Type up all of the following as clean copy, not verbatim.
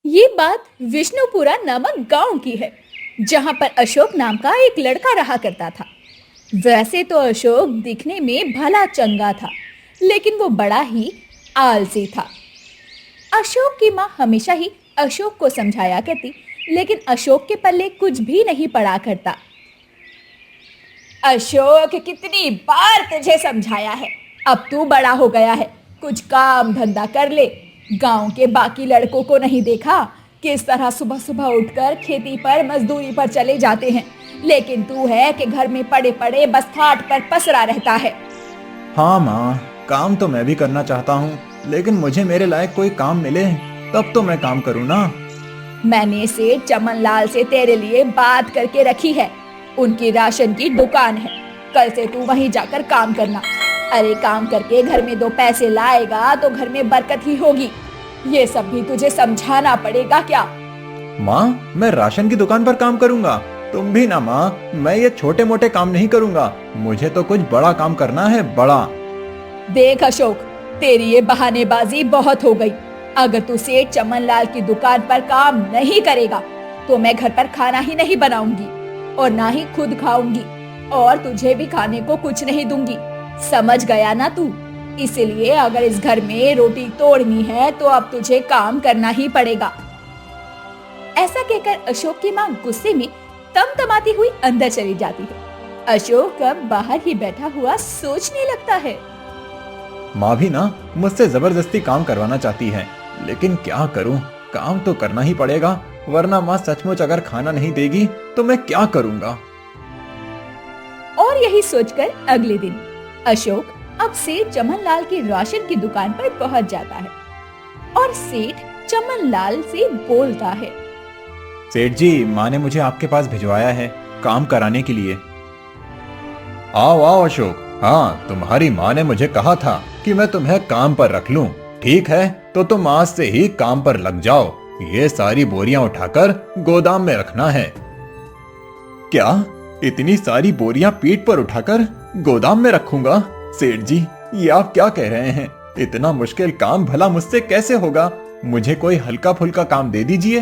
ये बात विष्णुपुरा नामक गांव की है, जहां पर अशोक नाम का एक लड़का रहा करता था। वैसे तो अशोक दिखने में भला चंगा था, लेकिन वो बड़ा ही आलसी था। अशोक की माँ हमेशा ही अशोक को समझाया करती, लेकिन अशोक के पल्ले कुछ भी नहीं पड़ा करता। अशोक, कितनी बार तुझे समझाया है, अब तू बड़ा हो गया है, कुछ काम धंधा कर ले। गांव के बाकी लड़कों को नहीं देखा किस तरह सुबह सुबह उठकर खेती पर मजदूरी पर चले जाते हैं, लेकिन तू है कि घर में पड़े पड़े बस खाट पर पसरा रहता है। हाँ माँ, काम तो मैं भी करना चाहता हूँ, लेकिन मुझे मेरे लायक कोई काम मिले तब तो मैं काम करूँ ना। मैंने सेठ चमन लाल से तेरे लिए बात करके रखी है। उनकी राशन की दुकान है, कल से तू वहीं जाकर काम करना। अरे काम करके घर में 2 पैसे लाएगा तो घर में बरकत ही होगी। ये सब भी तुझे समझाना पड़ेगा क्या? माँ, मैं राशन की दुकान पर काम करूँगा। तुम भी ना माँ, मैं ये छोटे मोटे काम नहीं करूँगा, मुझे तो कुछ बड़ा काम करना है, बड़ा। देख अशोक, तेरी ये बहानेबाजी बहुत हो गई। अगर तू सेठ चमन लाल की दुकान पर काम नहीं करेगा तो मैं घर पर खाना ही नहीं बनाऊंगी और ना ही खुद खाऊंगी, और तुझे भी खाने को कुछ नहीं दूंगी। समझ गया ना तू? इसलिए अगर इस घर में रोटी तोड़नी है तो अब तुझे काम करना ही पड़ेगा। ऐसा कहकर अशोक की माँ गुस्से में तमतमाती हुई अंदर चली जाती है। अशोक अब बाहर ही बैठा हुआ सोचने लगता है। माँ भी ना मुझसे जबरदस्ती काम करवाना चाहती है, लेकिन क्या करूँ, काम तो करना ही पड़ेगा, वरना माँ सचमुच अगर खाना नहीं देगी तो मैं क्या करूँगा। और यही सोचकर अगले दिन अशोक अब सेठ चमन लाल की राशन की दुकान पर पहुंच जाता है और सेठ चमन लाल से बोलता है। सेठ जी, माँ ने मुझे आपके पास भिजवाया है काम कराने के लिए। आओ आओ अशोक, हाँ तुम्हारी माँ ने मुझे कहा था कि मैं तुम्हें काम पर रख लूं। ठीक है, तो तुम आज से ही काम पर लग जाओ। ये सारी बोरियां उठाकर गोदाम में रखना है। क्या? इतनी सारी बोरियां पीठ पर उठाकर गोदाम में रखूंगा? सेठ जी, ये आप क्या कह रहे हैं? इतना मुश्किल काम भला मुझसे कैसे होगा? मुझे कोई हल्का फुल्का काम दे दीजिए।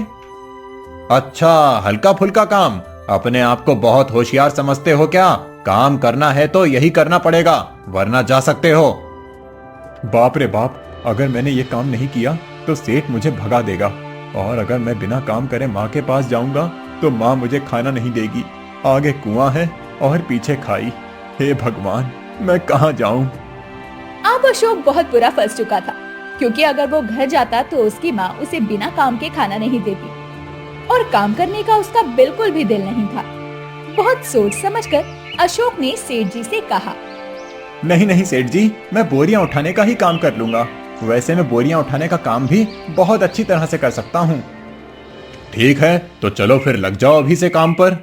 अच्छा, हल्का फुल्का काम? अपने आप को बहुत होशियार समझते हो क्या? काम करना है तो यही करना पड़ेगा, वरना जा सकते हो। बाप रे बाप, अगर मैंने ये काम नहीं किया तो सेठ मुझे भगा देगा, और अगर मैं बिना काम करे माँ के पास जाऊंगा तो माँ मुझे खाना नहीं देगी। आगे कुआं है और पीछे खाई। हे भगवान, मैं कहाँ जाऊं? अब अशोक बहुत बुरा फंस चुका था, क्योंकि अगर वो घर जाता तो उसकी माँ उसे बिना काम के खाना नहीं देती, और काम करने का उसका बिल्कुल भी दिल नहीं था। बहुत सोच समझकर अशोक ने सेठ जी से कहा। नहीं नहीं सेठ जी, मैं बोरियां उठाने का ही काम कर लूंगा। वैसे मैं बोरियां उठाने का काम भी बहुत अच्छी तरह से कर सकता हूँ। ठीक है, तो चलो फिर लग जाओ अभी से काम पर।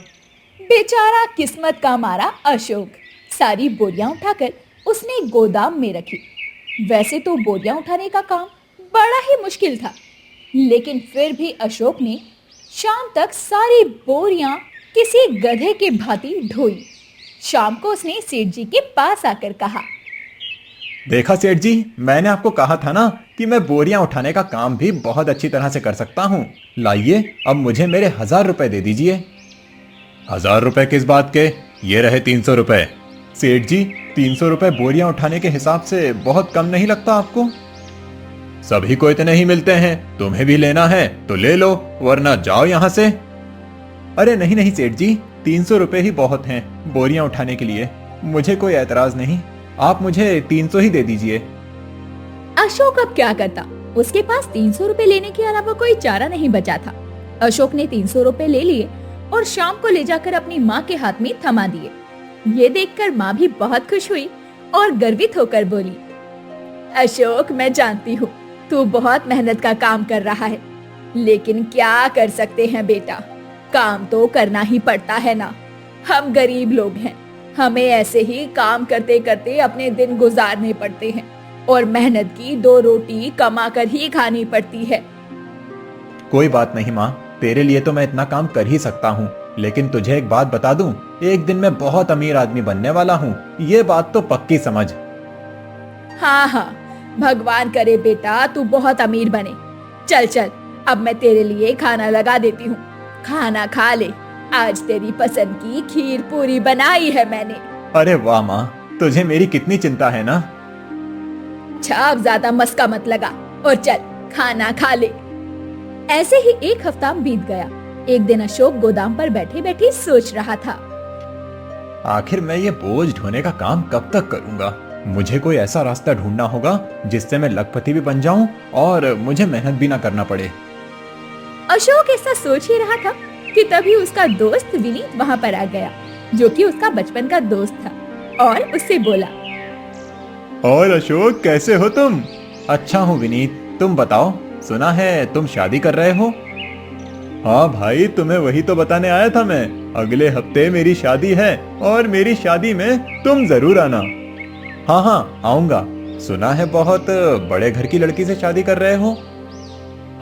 बेचारा किस्मत का मारा अशोक सारी बोरियां उठाकर उसने गोदाम में रखी। वैसे तो बोरियां उठाने का काम बड़ा ही मुश्किल था, लेकिन फिर भी अशोक ने शाम तक सारी बोरियां किसी गधे के भांति ढोई। शाम को उसने सेठ जी के पास आकर कहा। देखा सेठ जी, मैंने आपको कहा था ना कि मैं बोरियां उठाने का काम भी बहुत अच्छी तरह से कर सकता हूँ। लाइए, अब मुझे मेरे 1000 रुपए दे दीजिए। 1000 रुपए किस बात के? ये रहे 300 रुपए। सेठ जी, 300 रुपए बोरियां उठाने के हिसाब से बहुत कम नहीं लगता आपको? सभी को इतने ही मिलते हैं, तुम्हें भी लेना है तो ले लो, वरना जाओ यहाँ से। अरे नहीं नहीं सेठ जी, 300 रुपए ही बहुत हैं बोरियां उठाने के लिए। मुझे कोई एतराज नहीं, आप मुझे 300 ही दे दीजिए। अशोक अब क्या करता? उसके पास 300 रुपए लेने के अलावा कोई चारा नहीं बचा था। अशोक ने 300 रुपए ले लिए और शाम को ले जाकर अपनी माँ के हाथ में थमा दिए। ये देखकर माँ भी बहुत खुश हुई और गर्वित होकर बोली। अशोक, मैं जानती हूँ तू बहुत मेहनत का काम कर रहा है, लेकिन क्या कर सकते हैं बेटा, काम तो करना ही पड़ता है ना। हम गरीब लोग हैं, हमें ऐसे ही काम करते करते अपने दिन गुजारने पड़ते हैं, और मेहनत की 2 रोटी कमा कर ही खानी पड़ती है। कोई बात नहीं माँ, तेरे लिए तो मैं इतना काम कर ही सकता हूँ, लेकिन तुझे एक बात बता दूं, एक दिन मैं बहुत अमीर आदमी बनने वाला हूँ, ये बात तो पक्की समझ। हाँ हाँ, भगवान करे बेटा तू बहुत अमीर बने। चल चल, अब मैं तेरे लिए खाना लगा देती हूँ, खाना खा ले। आज तेरी पसंद की खीर पूरी बनाई है मैंने। अरे वाह माँ, तुझे मेरी कितनी चिंता है ना। छाप ज्यादा मस्का मत लगा और चल खाना खा ले। ऐसे ही एक हफ्ता बीत गया। एक दिन अशोक गोदाम पर बैठे बैठे सोच रहा था, आखिर मैं ये बोझ ढोने का काम कब तक करूंगा। मुझे कोई ऐसा रास्ता ढूंढना होगा जिससे मैं लखपति भी बन जाऊं और मुझे मेहनत भी ना करना पड़े। अशोक ऐसा सोच ही रहा था कि तभी उसका दोस्त विनीत वहाँ पर आ गया, जो कि उसका बचपन का दोस्त था, और उससे बोला, और अशोक कैसे हो तुम? अच्छा हूँ विनीत, तुम बताओ, सुना है तुम शादी कर रहे हो? हाँ भाई, तुम्हें वही तो बताने आया था मैं। अगले हफ्ते मेरी शादी है और मेरी शादी में तुम जरूर आना। हाँ हाँ आऊंगा। सुना है बहुत बड़े घर की लड़की से शादी कर रहे हो?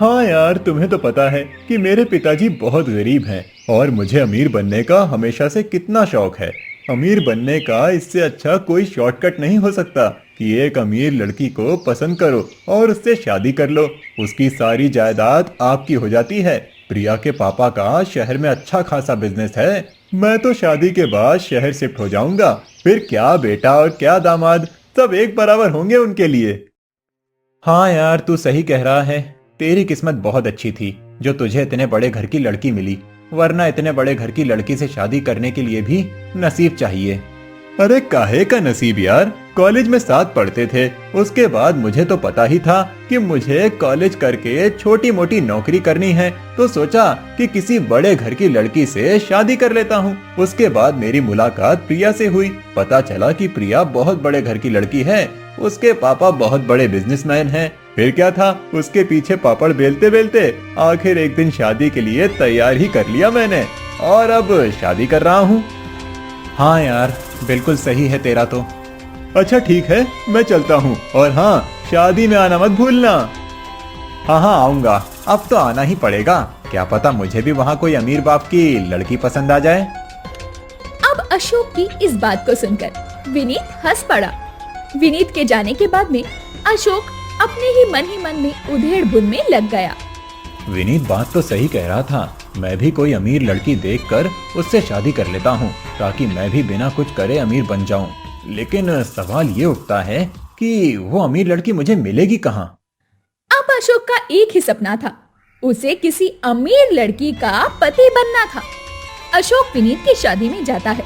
हाँ यार, तुम्हें तो पता है कि मेरे पिताजी बहुत गरीब हैं और मुझे अमीर बनने का हमेशा से कितना शौक है। अमीर बनने का इससे अच्छा कोई शॉर्टकट नहीं हो सकता कि एक अमीर लड़की को पसंद करो और उससे शादी कर लो। उसकी सारी जायदाद आपकी हो जाती है। प्रिया के पापा का शहर में अच्छा खासा बिजनेस है। मैं तो शादी के बाद शहर शिफ्ट हो जाऊंगा। फिर क्या बेटा और क्या दामाद, सब एक बराबर होंगे उनके लिए। हाँ यार, तू सही कह रहा है। तेरी किस्मत बहुत अच्छी थी जो तुझे इतने बड़े घर की लड़की मिली, वरना इतने बड़े घर की लड़की से शादी करने के लिए भी नसीब चाहिए। अरे काहे का नसीब यार, कॉलेज में साथ पढ़ते थे। उसके बाद मुझे तो पता ही था कि मुझे कॉलेज करके छोटी मोटी नौकरी करनी है, तो सोचा कि किसी बड़े घर की लड़की से शादी कर लेता हूँ। उसके बाद मेरी मुलाकात प्रिया से हुई। पता चला कि प्रिया बहुत बड़े घर की लड़की है, उसके पापा बहुत बड़े बिजनेसमैन हैं। फिर क्या था, उसके पीछे पापड़ बेलते बेलते आखिर एक दिन शादी के लिए तैयार ही कर लिया मैंने, और अब शादी कर रहा हूँ। हाँ यार, बिल्कुल सही है तेरा तो। अच्छा ठीक है, मैं चलता हूँ, और हाँ, शादी में आना मत भूलना। हाँ हाँ आऊंगा, अब तो आना ही पड़ेगा। क्या पता मुझे भी वहाँ कोई अमीर बाप की लड़की पसंद आ जाए। अब अशोक की इस बात को सुनकर विनीत हंस पड़ा। विनीत के जाने के बाद में अशोक अपने ही मन में उधेड़-बुन में लग गया। विनीत बात तो सही कह रहा था। मैं भी कोई अमीर लड़की देखकर उससे शादी कर लेता हूँ, ताकि मैं भी बिना कुछ करे अमीर बन जाऊँ। लेकिन सवाल ये उठता है कि वो अमीर लड़की मुझे मिलेगी कहाँ? अब अशोक का एक ही सपना था, उसे किसी अमीर लड़की का पति बनना था। अशोक विनीत की शादी में जाता है,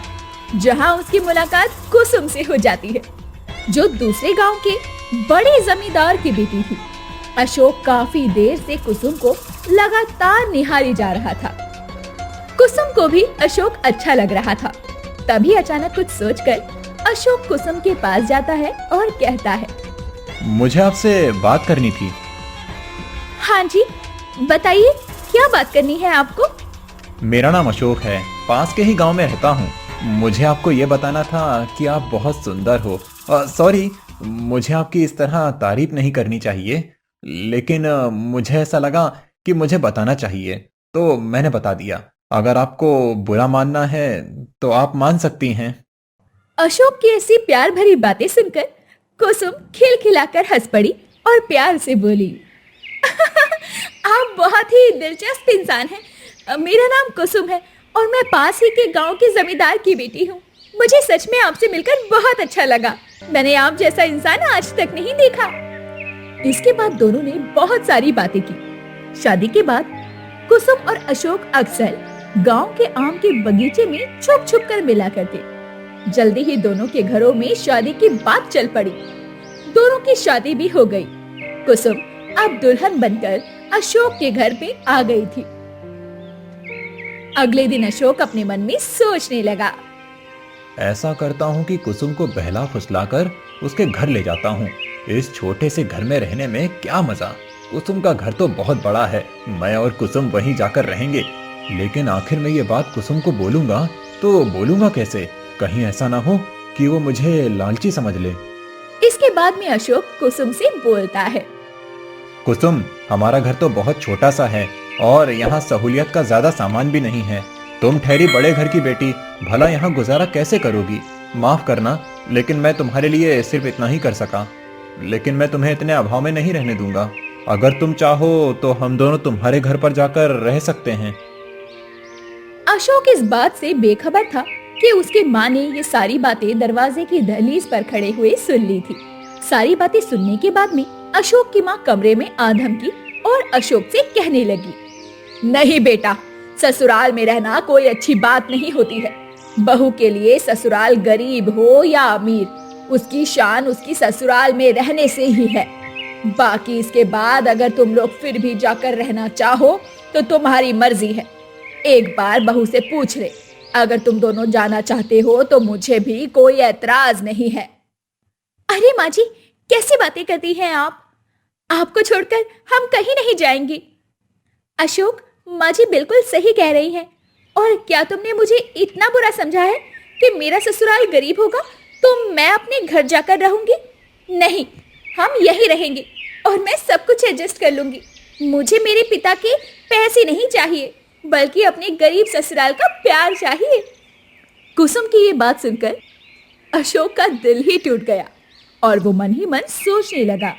जहाँ उसकी मुलाकात कुसुम से हो जाती है, जो दूसरे गांव के बड़े जमींदार की बेटी थी। अशोक काफी देर से कुसुम को लगातार निहारी जा रहा था। कुसुम को भी अशोक अच्छा लग रहा था। तभी अचानक कुछ सोचकर अशोक कुसुम के पास जाता है और कहता है, मुझे आपसे बात करनी थी। हाँ जी, बताइए क्या बात करनी है आपको? मेरा नाम अशोक है, पास के ही गांव में रहता हूँ। मुझे आपको ये बताना था कि आप बहुत सुंदर हो। सॉरी, मुझे आपकी इस तरह तारीफ नहीं करनी चाहिए, लेकिन मुझे ऐसा लगा कि मुझे बताना चाहिए, तो मैंने बता दिया। अगर आपको बुरा मानना है तो आप मान सकती हैं। अशोक की ऐसी प्यार भरी बातें सुनकर कुसुम खिलखिलाकर हंस पड़ी और प्यार से बोली, आप बहुत ही दिलचस्प इंसान हैं। मेरा नाम कुसुम है और मैं पास ही के गांव के जमींदार की बेटी हूँ। मुझे सच में आपसे मिलकर बहुत अच्छा लगा। मैंने आप जैसा इंसान आज तक नहीं देखा। इसके बाद दोनों ने बहुत सारी बातें की। शादी के बाद कुसुम और अशोक अक्सर गांव के आम के बगीचे में छुप छुप कर मिला करते। जल्दी ही दोनों के घरों में शादी की बात चल पड़ी। दोनों की शादी भी हो गई। कुसुम अब दुल्हन बनकर अशोक के घर पे आ गई थी। अगले दिन अशोक अपने मन में सोचने लगा, ऐसा करता हूँ कि कुसुम को बहला फुसलाकर उसके घर ले जाता हूँ। इस छोटे से घर में रहने में क्या मजा। कुसुम का घर तो बहुत बड़ा है, मैं और कुसुम वहीं जाकर रहेंगे। लेकिन आखिर में ये बात कुसुम को बोलूंगा तो बोलूंगा कैसे? कहीं ऐसा ना हो कि वो मुझे लालची समझ ले। इसके बाद में अशोक कुसुम से बोलता है, कुसुम, हमारा घर तो बहुत छोटा सा है और यहाँ सहूलियत का ज्यादा सामान भी नहीं है। तुम ठहरी बड़े घर की बेटी, भला यहाँ गुजारा कैसे करोगी? माफ करना, लेकिन मैं तुम्हारे लिए सिर्फ इतना ही कर सका। लेकिन मैं तुम्हें इतने अभाव में नहीं रहने दूंगा। अगर तुम चाहो तो हम दोनों तुम्हारे घर पर जाकर रह सकते हैं। अशोक इस बात से बेखबर था कि उसकी माँ ने ये सारी बातें दरवाजे की दहलीज पर खड़े हुए सुन ली थी। सारी बातें सुनने के बाद में अशोक की माँ कमरे में आ धमकी और अशोक से कहने लगी, नहीं बेटा, ससुराल में रहना कोई अच्छी बात नहीं होती है। बहू के लिए ससुराल गरीब हो या अमीर, उसकी शान उसकी ससुराल में रहने से ही है। बाकी इसके बाद अगर तुम लोग फिर भी जाकर रहना चाहो तो तुम्हारी मर्जी है। एक बार बहू से पूछ ले, अगर तुम दोनों जाना चाहते हो तो मुझे भी कोई ऐतराज नहीं है। अरे माँ जी, कैसी बातें करती हैं आप? आपको छोड़कर हम कहीं नहीं जाएंगे। अशोक, माँ जी बिल्कुल सही कह रही हैं। और क्या तुमने मुझे इतना बुरा समझा है कि मेरा ससुराल गरीब होगा तो मैं अपने घर जाकर रहूंगी? नहीं, हम यहीं रहेंगे और मैं सब कुछ एडजस्ट कर लूंगी। मुझे मेरे पिता के पैसे नहीं चाहिए, बल्कि अपने गरीब ससुराल का प्यार चाहिए। कुसुम की ये बात सुनकर अशोक का दिल ही टूट गया और वो मन ही मन सोचने लगा,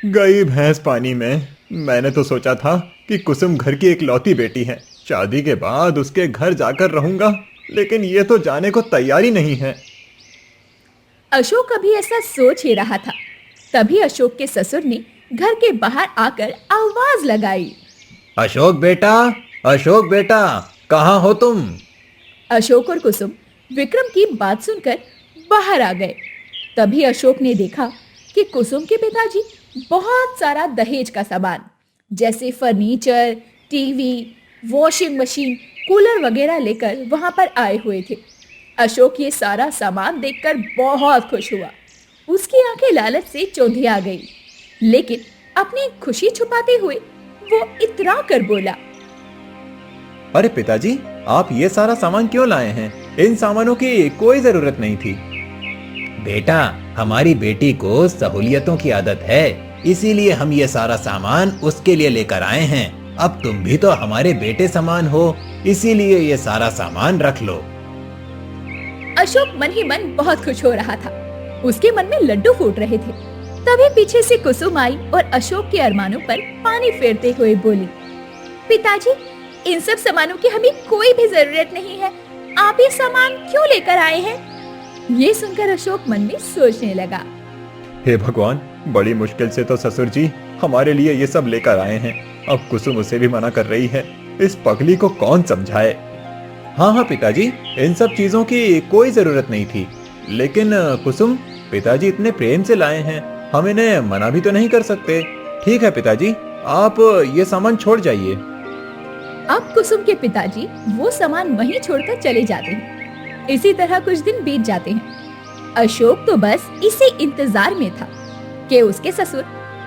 गई भैंस पानी में। मैंने तो सोचा था कि कुसुम घर की इकलौती बेटी है, शादी के बाद उसके घर जाकर रहूंगा, लेकिन ये तो जाने को तैयार ही नहीं है। अशोक अभी ऐसा सोच ही रहा था, तभी अशोक के ससुर ने घर के बाहर आकर आवाज लगाई, अशोक बेटा, अशोक बेटा, कहाँ हो तुम? अशोक और कुसुम विक्रम की बात सुनकर बाहर आ गए। तभी अशोक ने देखा कि कुसुम के पिताजी बहुत सारा दहेज का सामान जैसे furniture, TV, washing machine, cooler वगैरह लेकर वहां पर आए हुए थे। अशोक ये सारा सामान देखकर बहुत खुश हुआ। उसकी आंखें लालच से चौंधिया गई, लेकिन अपनी खुशी छुपाते हुए वो इतरा कर बोला, अरे पिताजी, आप ये सारा सामान क्यों लाए हैं? इन सामानों की कोई जरूरत नहीं थी। बेटा, हमारी बेटी को सहूलियतों की आदत है, इसीलिए हम ये सारा सामान उसके लिए लेकर आए हैं। अब तुम भी तो हमारे बेटे समान हो, इसीलिए ये सारा सामान रख लो। अशोक मन ही मन बहुत खुश हो रहा था। उसके मन में लड्डू फूट रहे थे। तभी पीछे से कुसुम आई और अशोक के अरमानों पर पानी फेरते हुए बोली, पिताजी, इन सब सामानों की हमें कोई भी जरूरत नहीं है। आप ये सामान क्यों लेकर आए हैं? ये सुनकर अशोक मन में सोचने लगा, हे भगवान, बड़ी मुश्किल से तो ससुर जी हमारे लिए ये सब लेकर आए हैं। अब कुसुम उसे भी मना कर रही है, इस पगली को कौन समझाए। हाँ हाँ पिताजी, इन सब चीजों की कोई जरूरत नहीं थी, लेकिन कुसुम, पिताजी इतने प्रेम से लाए हैं, हम इन्हें मना भी तो नहीं कर सकते। ठीक है पिताजी, आप ये सामान छोड़ जाइए। अब कुसुम के पिताजी वो सामान वहीं छोड़कर चले जाते हैं। इसी तरह कुछ दिन बीत जाते हैं। अशोक तो बस इसी इंतजार में था कि उसके ससुर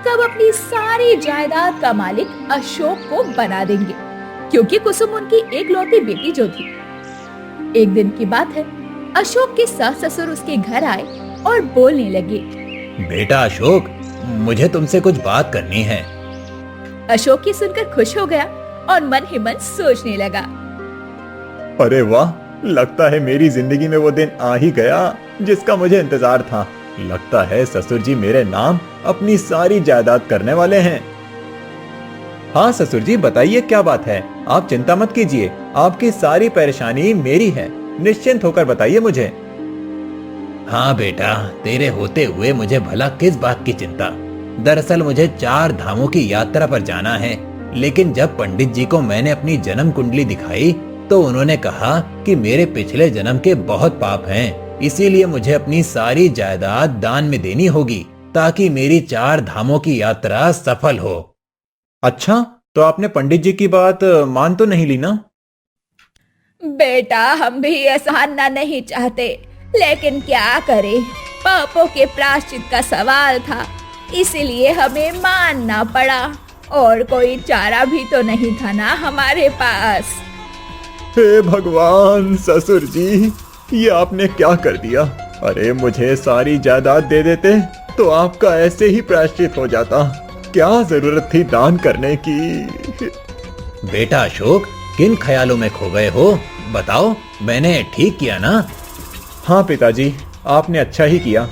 कब अपनी सारी जायदाद का मालिक अशोक को बना देंगे, क्योंकि कुसुम उनकी एकलौती बेटी जो थी। एक दिन की बात है, अशोक के सास ससुर उसके घर आए और बोलने लगे, बेटा अशोक, मुझे तुमसे कुछ बात करनी है। अशोक ये सुनकर खुश हो गया और मन ही मन सोचने लगा, अरे वाह, लगता है मेरी जिंदगी में वो दिन आ ही गया जिसका मुझे इंतजार था। लगता है ससुर जी मेरे नाम अपनी सारी जायदाद करने वाले हैं। हाँ ससुर जी, बताइए क्या बात है। आप चिंता मत कीजिए, आपकी सारी परेशानी मेरी है, निश्चिंत होकर बताइए मुझे। हाँ बेटा, तेरे होते हुए मुझे भला किस बात की चिंता। दरअसल मुझे 4 धामों की यात्रा पर जाना है, लेकिन जब पंडित जी को मैंने अपनी जन्म कुंडली दिखाई तो उन्होंने कहा कि मेरे पिछले जन्म के बहुत पाप हैं, इसीलिए मुझे अपनी सारी जायदाद दान में देनी होगी ताकि मेरी 4 धामों की यात्रा सफल हो। अच्छा, तो आपने पंडित जी की बात मान तो नहीं ली ना? बेटा, हम भी ऐसा मानना नहीं चाहते, लेकिन क्या करें, पापों के प्रायश्चित का सवाल था, इसीलिए हमें मानना पड़ा और कोई चारा भी तो नहीं था ना हमारे पास। हे भगवान, ससुर जी, ये आपने क्या कर दिया? अरे मुझे सारी जायदाद दे देते तो आपका ऐसे ही प्रायश्चित हो जाता। क्या जरूरत थी दान करने की? बेटा अशोक, किन ख्यालों में खो गए हो? बताओ, मैंने ठीक किया ना? हाँ पिताजी, आपने अच्छा ही किया।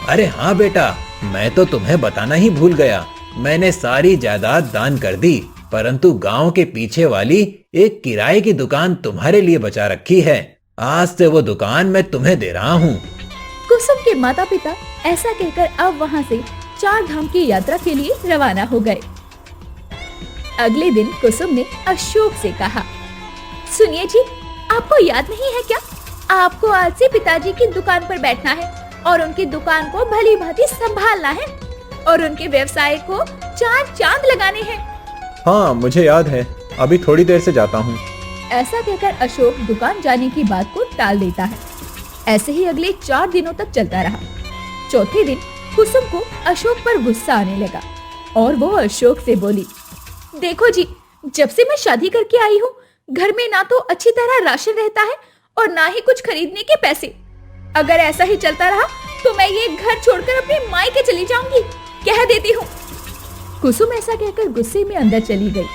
अरे हाँ बेटा, मैं तो तुम्हें बताना ही भूल गया मैंने सारी जायदाद दान कर दी, परंतु गांव के पीछे वाली एक किराए की दुकान तुम्हारे लिए बचा रखी है। आज से वो दुकान मैं तुम्हें दे रहा हूँ। कुसुम के माता पिता ऐसा कहकर अब वहाँ से 4 धाम की यात्रा के लिए रवाना हो गए। अगले दिन कुसुम ने अशोक से कहा, सुनिए जी, आपको याद नहीं है क्या, आपको आज से पिताजी की दुकान पर बैठना है और उनकी दुकान को भली भांति संभालना है और उनके व्यवसाय को 4 चांद लगाने हैं। हाँ, मुझे याद है, अभी थोड़ी देर से जाता हूँ। ऐसा कहकर अशोक दुकान जाने की बात को टाल देता है। ऐसे ही अगले 4 दिनों तक चलता रहा। चौथे दिन कुसुम को अशोक पर गुस्सा आने लगा और वो अशोक से बोली, देखो जी, जब से मैं शादी करके आई हूँ, घर में ना तो अच्छी तरह राशन रहता है और ना ही कुछ खरीदने के पैसे। अगर ऐसा ही चलता रहा तो मैं ये घर छोड़कर अपने मायके चली जाऊंगी, कह देती हूँ। कुसुम ऐसा कहकर गुस्से में अंदर चली गई।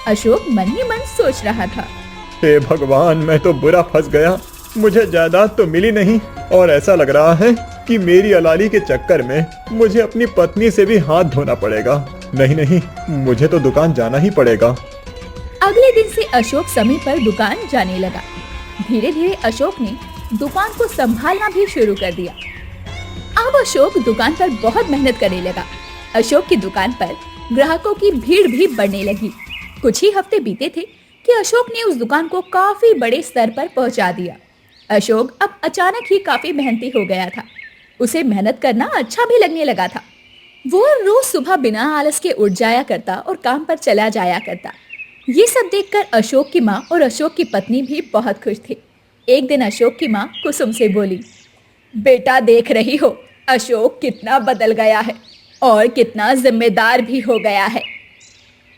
अशोक मन ही मन सोच रहा था, हे भगवान, मैं तो बुरा फंस गया। मुझे जायदाद तो मिली नहीं और ऐसा लग रहा है कि मेरी अलाली के चक्कर में मुझे अपनी पत्नी से भी हाथ धोना पड़ेगा। नहीं नहीं, मुझे तो दुकान जाना ही पड़ेगा। अगले दिन से अशोक समय पर दुकान जाने लगा। धीरे धीरे अशोक ने दुकान को संभालना भी शुरू कर दिया। अब अशोक दुकान पर बहुत मेहनत करने लगा। अशोक की दुकान पर ग्राहकों की भीड़ भी बढ़ने लगी। कुछ ही हफ्ते बीते थे कि अशोक ने उस दुकान को काफी बड़े स्तर पर पहुंचा दिया। अशोक अब अचानक ही काफी मेहनती हो गया था। उसे मेहनत करना अच्छा भी लगने लगा था। वो रोज सुबह बिना आलस के उठ जाया करता और काम पर चला जाया करता। ये सब देखकर अशोक की माँ और अशोक की पत्नी भी बहुत खुश थे। एक दिन अशोक की माँ कुसुम से बोली, बेटा, देख रही हो अशोक कितना बदल गया है और कितना जिम्मेदार भी हो गया है।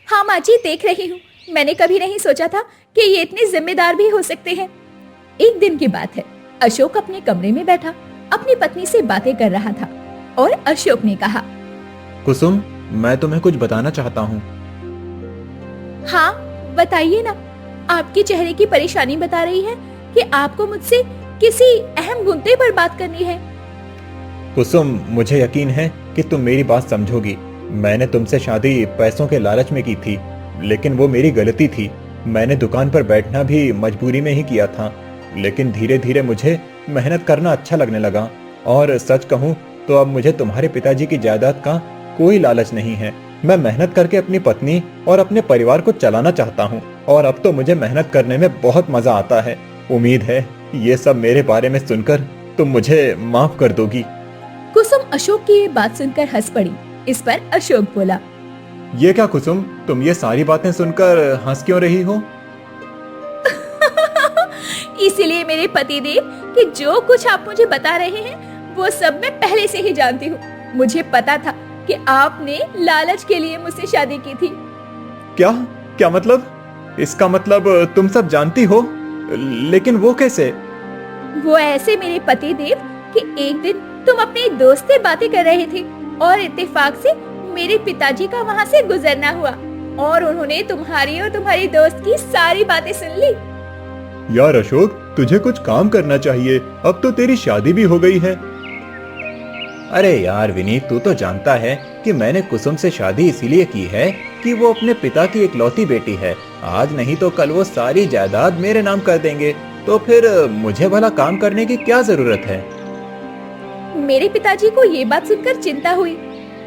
हाँ माँ जी, देख रही हूँ। मैंने कभी नहीं सोचा था कि ये इतने जिम्मेदार भी हो सकते हैं। एक दिन की बात है, अशोक अपने कमरे में बैठा अपनी पत्नी से बातें कर रहा था और अशोक ने कहा, कुसुम, मैं तुम्हें कुछ बताना चाहता हूँ। हाँ बताइए ना। आपके चेहरे की परेशानी बता रही है कि आपको मुझसे किसी अहम मुद्दे पर बात करनी है। कुसुम, मुझे यकीन है कि तुम मेरी बात समझोगी। मैंने तुमसे शादी पैसों के लालच में की थी, लेकिन वो मेरी गलती थी। मैंने दुकान पर बैठना भी मजबूरी में ही किया था, लेकिन धीरे धीरे मुझे मेहनत करना अच्छा लगने लगा। और सच कहूँ तो अब मुझे तुम्हारे पिताजी की जायदाद का कोई लालच नहीं है। मैं मेहनत करके अपनी पत्नी और अपने परिवार को चलाना चाहता हूँ और अब तो मुझे मेहनत करने में बहुत मजा आता है। उम्मीद है ये सब मेरे बारे में सुनकर तुम मुझे माफ कर दोगी। कुसुम अशोक की ये बात सुनकर हंस पड़ी। इस पर अशोक बोला, ये क्या कुसुम, तुम ये सारी बातें सुनकर हंस क्यों रही हो? इसीलिए मेरे पतिदेव कि जो कुछ आप मुझे बता रहे हैं वो सब मैं पहले से ही जानती हूँ। मुझे पता था कि आपने लालच के लिए मुझसे शादी की थी। क्या क्या मतलब? इसका मतलब तुम सब जानती हो, लेकिन वो कैसे? वो ऐसे मेरे पतिदेव कि एक दिन तुम अपने दोस्त से बातें कर रहे थे और इत्तेफाक से मेरे पिताजी का वहाँ से गुजरना हुआ और उन्होंने तुम्हारी और तुम्हारी दोस्त की सारी बातें सुन ली। यार अशोक, तुझे कुछ काम करना चाहिए। अब तो तेरी शादी भी हो गई है। अरे यार विनीत, तू तो जानता है कि मैंने कुसुम से शादी इसीलिए की है कि वो अपने पिता की इकलौती बेटी है। आज नहीं तो कल वो सारी जायदाद मेरे नाम कर देंगे, तो फिर मुझे भला काम करने की क्या जरूरत है? मेरे पिताजी को ये बात सुनकर चिंता हुई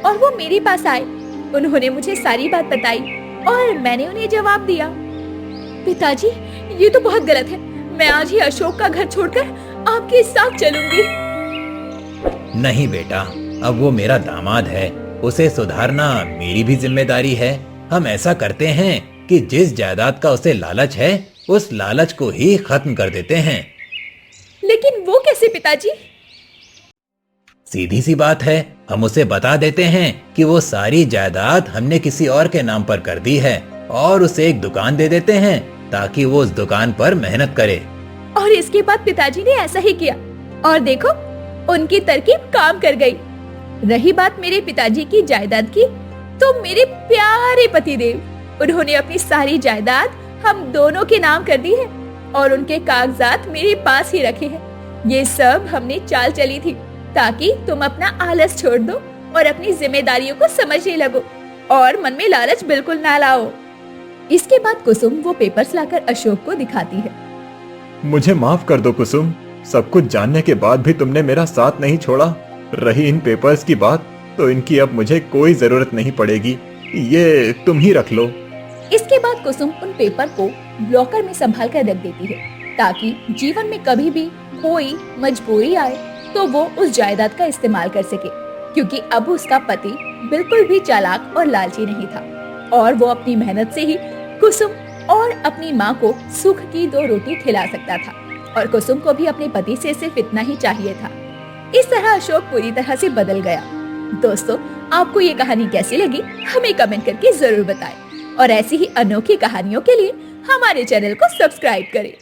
और वो मेरे पास आए। उन्होंने मुझे सारी बात बताई और मैंने उन्हें जवाब दिया, पिताजी ये तो बहुत गलत है। मैं आज ही अशोक का घर छोड़कर आपके साथ चलूंगी। नहीं बेटा, अब वो मेरा दामाद है, उसे सुधारना मेरी भी जिम्मेदारी है। हम ऐसा करते हैं कि जिस जायदाद का उसे लालच है, उस लालच को ही खत्म कर देते हैं। लेकिन वो कैसे पिताजी? सीधी सी बात है, हम उसे बता देते हैं कि वो सारी जायदाद हमने किसी और के नाम पर कर दी है और उसे एक दुकान दे देते हैं ताकि वो उस दुकान पर मेहनत करे। और इसके बाद पिताजी ने ऐसा ही किया और देखो उनकी तरकीब काम कर गई। रही बात मेरे पिताजी की जायदाद की, तो मेरे प्यारे पतिदेव, उन्होंने अपनी सारी जायदाद हम दोनों के नाम कर दी है और उनके कागजात मेरे पास ही रखे हैं। ये सब हमने चाल चली थी ताकि तुम अपना आलस छोड़ दो और अपनी जिम्मेदारियों को समझने लगो। और मन में लालच बिल्कुल ना लाओ। इसके बाद कुसुम वो पेपर्स लाकर अशोक को दिखाती है। मुझे माफ कर दो कुसुम, सब कुछ जानने के बाद भी तुमने मेरा साथ नहीं छोड़ा। रही इन पेपर्स की बात, तो इनकी अब मुझे कोई जरूरत नहीं पड़ेगी, ये तुम ही रख लो। इसके बाद कुसुम उन पेपर को लॉकर में संभाल कर रख देती है, ताकि जीवन में कभी भी कोई मजबूरी आए तो वो उस जायदाद का इस्तेमाल कर सके, क्योंकि अब उसका पति बिल्कुल भी चालाक और लालची नहीं था और वो अपनी मेहनत से ही कुसुम और अपनी माँ को सुख की 2 रोटी खिला सकता था, और कुसुम को भी अपने पति से सिर्फ इतना ही चाहिए था। इस तरह अशोक पूरी तरह से बदल गया। दोस्तों, आपको ये कहानी कैसी लगी हमें कमेंट करके जरूर बताएं, और ऐसी ही अनोखी कहानियों के लिए हमारे चैनल को सब्सक्राइब करें।